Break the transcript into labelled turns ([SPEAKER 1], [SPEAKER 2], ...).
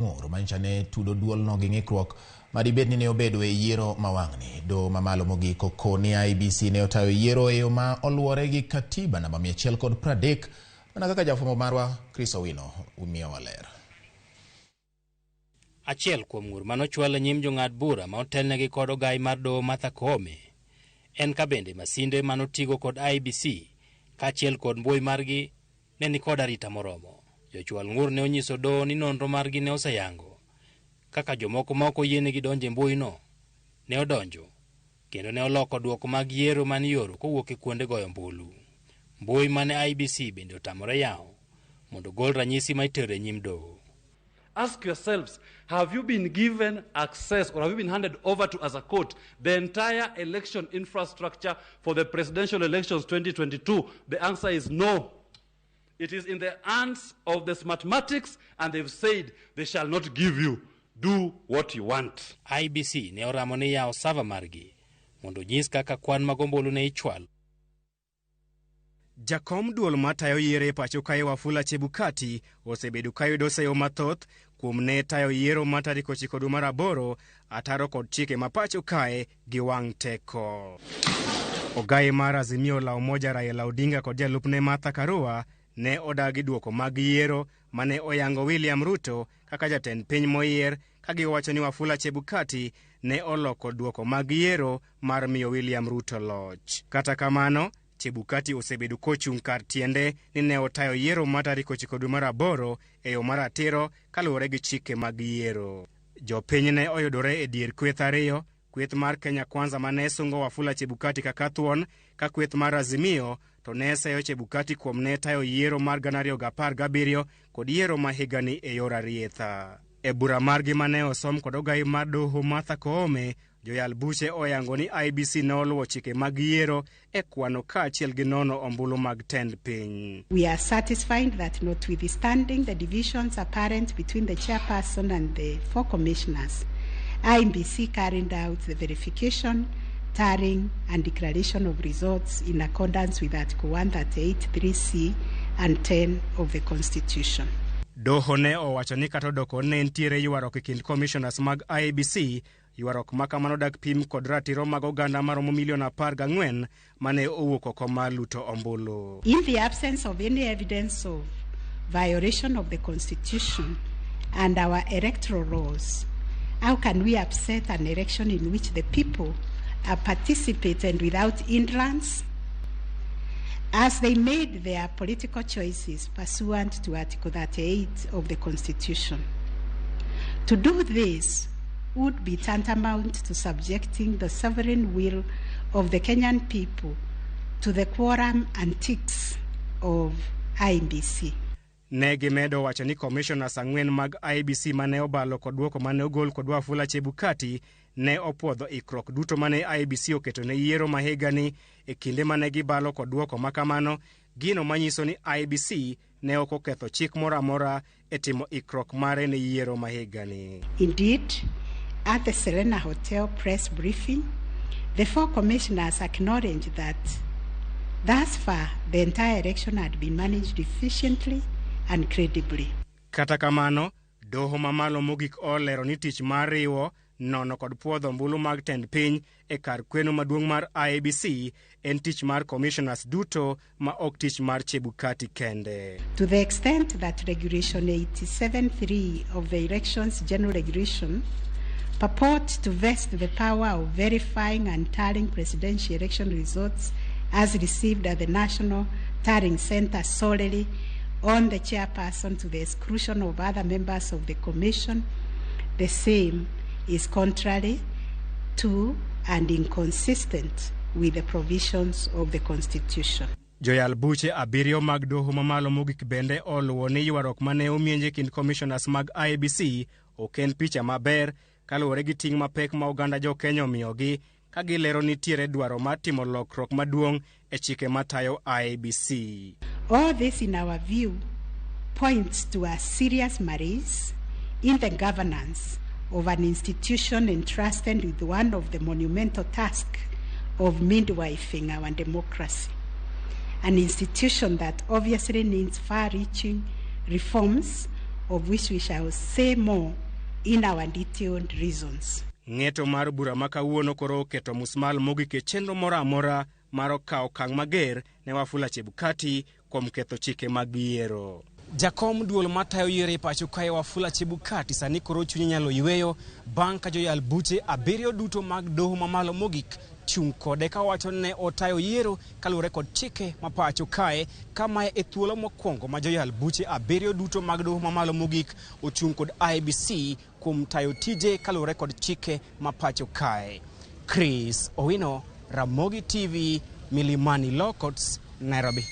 [SPEAKER 1] ng'ur manchane tudo duol no gi ng'ikruok madibed ni ne obedo e yiero mawang'ni. Doho mamalo mogik koni IEBC ne otayo yiero e yo ma oluwore gi katiba namba 130 mana kaka jafwambo marwa Chris Owino umiyo waler.
[SPEAKER 2] Achiel kuom ng'ur manochwal e nyim jong'ad bura ma otelnegi kod ogai mar doho Martha Koome en ka bende masinde manotigo kod IEBC kaachiel kod mbui margi ne ni kod arita moromo. Jochwal ng'ur ne onyiso doho ni nonro margi ne oseyango kaka jomoko ma ok oyienegi donjo e mbui no ne odonjo kendo ne oloko duoko mag yiero manioro kowuok e kuonde goyo mbulu. Mbui mane IEBC bende otamore yawo mondo gol ranyisi ma itero e nyim doho.
[SPEAKER 3] Ask yourselves, have you been given access or have you been handed over to as a court the entire election infrastructure for the presidential elections 2022? The answer is no. It is in the hands of the smartmatics and they've said they shall not give you. Do what you want.
[SPEAKER 2] IEBC ne oramo ni yawo sava margi mondo nyis kaka kwan magombulu ne ichwal.
[SPEAKER 4] Jakom duol matayo yiero e pacho kae Wafula Chebukati osebedo kayudo seyo mathoth kuom ne tayo yiero ma tarik 9 dwe mar 8 ataro kod chike ma pacho kae gi wang' teko. Ogai mar Azimio la Umoja Raila Odinga kod jalupne Martha Karua ne odagi duoko mag yiero mane oyango William Ruto kaka jatend piny moyier ka giwacho ni Wafula Chebukati ne oloko duoko mag yiero mar miyo William Ruto loch. Kata kamano, Chebukati osebedo kochung' kar tiende ni ne otayo yiero ma tarik 9 dwe mar 8 e yo maratiro kaluwore gi chike mag yiero. Jopiny ne oyudore e dier kweth ariyo, kweth mar Kenya Kwanza mane sungo Wafula Chebukati kaka thuon, ka kweth mar Azimio to ne seyo Chebukati kuom ne tayo yiero mar 2017 kod yiero ma higani e yor arietha. E bura margi mane osom kod ogai mar doho Martha Koome, joyal buche oyango ni IEBC ne oluwo chike mag yiero e kwano kaachiel gi nono ombulu mag tend piny.
[SPEAKER 5] We are satisfied that notwithstanding the divisions apparent between the chairperson and the 4 commissioners, IEBC carried out the verification, tallying and declaration of results in accordance with Article 138(3)(c) and 10 of the Constitution.
[SPEAKER 4] Doho ne owacho ni kata odoko ne ntiere ywarok e kind commissioners mag IEBC, ywarok makamano dak pim kod ratiro mag oganda maromo milion 14 mane owuok oko mar luto ombulu.
[SPEAKER 5] In the absence of any evidence of violation of the Constitution and our electoral laws, how can we upset an election in which the people are participating without hindrance as they made their political choices pursuant to Article 38 of the Constitution? To do this would be tantamount to subjecting the sovereign will of the Kenyan people to the quorum antics of IEBC.
[SPEAKER 4] Ne gimedo wacho ni commissioners 4 mag IEBC mane obalo kod duoko mane ogol kod Wafula Chebukati ne opwodho ikruok duto mane IEBC oketo ne yiero ma higani e kinde mane gibalo kod duoko makamano, gino manyiso ni IEBC ne ok oketho chik moro amora e timo ikruok mare ne yiero ma higani.
[SPEAKER 5] Indeed, at the Serena Hotel press briefing, the 4 commissioners acknowledged that thus far the entire election had been managed efficiently and credibly.
[SPEAKER 4] Kata kamano, doho mamalo mogik olero ni tich mar riwo, nono kod puodho mbulu mag tend piny e kar kweno maduong' mar IEBC en tich mar commissioners duto ma ok tich mar Chebukati kende.
[SPEAKER 5] To the extent that Regulation 87(3) of the Elections General Regulation purports to vest the power of verifying and tallying presidential election results as received at the National Tallying Center solely on the chairperson to the exclusion of other members of the Commission, the same is contrary to and inconsistent with the provisions of the Constitution.
[SPEAKER 4] Joyal buche 7 mag doho mamalo mogik bende oluwo ni ywarok mane omienje kind commissioners mag IEBC oken picha maber kaluwore gi ting' mapek ma oganda jo Kenya omiyogi ka gilero ni tiere dwaro mar timo lokruok maduong' e chike matayo IEBC.
[SPEAKER 5] All this, in our view, points to a serious malaise in the governance of an institution entrusted with one of the monumental tasks of midwifing our democracy, an institution that obviously needs far-reaching reforms of which we shall say more in our detailed reasons.
[SPEAKER 4] Ng'eto mar bura ma kawuono koro oketo musmal mogik e chenro moro amora mar kawo okang' mager ne Wafula Chebukati kuom ketho chike mag yiero. Jakom duol matayo yiero e pacho kae Wafula Chebukati sani koro chunye nyalo yweyo bang' ka joyal buche 7 duto mag doho mamalo mogik chung' kode ka wacho ne otayo yiero kaluwore kod chike ma pacho kae kama e thuolo mokwongo ma joyal buche 7 duto mag doho mamalo mogik ochung' kod IEBC kuom tayo tije kaluwore kod chike ma pacho kae. Chris Owino, Ramogi TV, Milimani Locots, Nairobi.